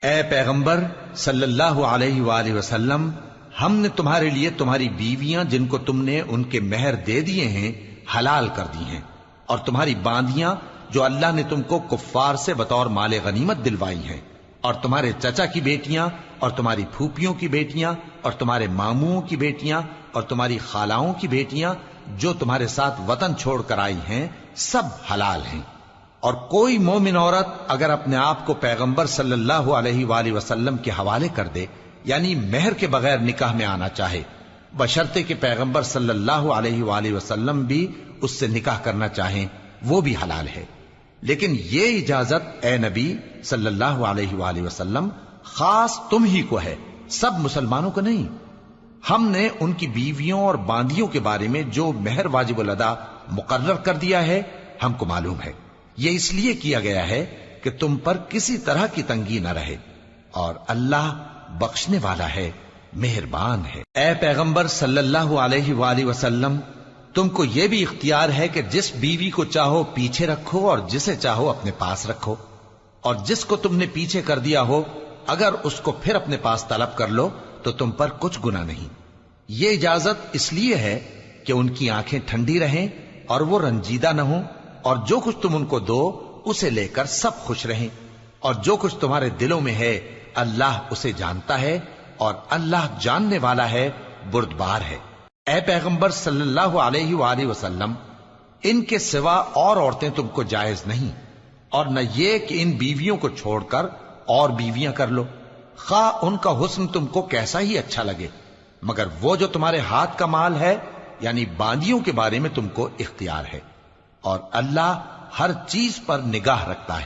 اے پیغمبر صلی اللہ علیہ وآلہ وسلم، ہم نے تمہارے لیے تمہاری بیویاں جن کو تم نے ان کے مہر دے دیے ہیں حلال کر دی ہیں، اور تمہاری باندیاں جو اللہ نے تم کو کفار سے بطور مال غنیمت دلوائی ہیں، اور تمہارے چچا کی بیٹیاں اور تمہاری پھوپھیوں کی بیٹیاں اور تمہارے ماموں کی بیٹیاں اور تمہاری خالاؤں کی بیٹیاں جو تمہارے ساتھ وطن چھوڑ کر آئی ہیں، سب حلال ہیں۔ اور کوئی مومن عورت اگر اپنے آپ کو پیغمبر صلی اللہ علیہ وآلہ وسلم کے حوالے کر دے، یعنی مہر کے بغیر نکاح میں آنا چاہے، بشرطے کہ پیغمبر صلی اللہ علیہ وآلہ وسلم بھی اس سے نکاح کرنا چاہیں، وہ بھی حلال ہے۔ لیکن یہ اجازت اے نبی صلی اللہ علیہ وآلہ وسلم خاص تم ہی کو ہے، سب مسلمانوں کو نہیں۔ ہم نے ان کی بیویوں اور باندیوں کے بارے میں جو مہر واجب الادا مقرر کر دیا ہے ہم کو معلوم ہے، یہ اس لیے کیا گیا ہے کہ تم پر کسی طرح کی تنگی نہ رہے، اور اللہ بخشنے والا ہے، مہربان ہے۔ اے پیغمبر صلی اللہ علیہ وآلہ وسلم، تم کو یہ بھی اختیار ہے کہ جس بیوی کو چاہو پیچھے رکھو اور جسے چاہو اپنے پاس رکھو، اور جس کو تم نے پیچھے کر دیا ہو اگر اس کو پھر اپنے پاس طلب کر لو تو تم پر کچھ گناہ نہیں۔ یہ اجازت اس لیے ہے کہ ان کی آنکھیں ٹھنڈی رہیں اور وہ رنجیدہ نہ ہوں، اور جو کچھ تم ان کو دو اسے لے کر سب خوش رہیں، اور جو کچھ تمہارے دلوں میں ہے اللہ اسے جانتا ہے، اور اللہ جاننے والا ہے، بردبار ہے۔ اے پیغمبر صلی اللہ علیہ وآلہ وسلم، ان کے سوا اور عورتیں تم کو جائز نہیں، اور نہ یہ کہ ان بیویوں کو چھوڑ کر اور بیویاں کر لو، خواہ ان کا حسن تم کو کیسا ہی اچھا لگے، مگر وہ جو تمہارے ہاتھ کا مال ہے یعنی باندیوں کے بارے میں تم کو اختیار ہے، اور اللہ ہر چیز پر نگاہ رکھتا ہے۔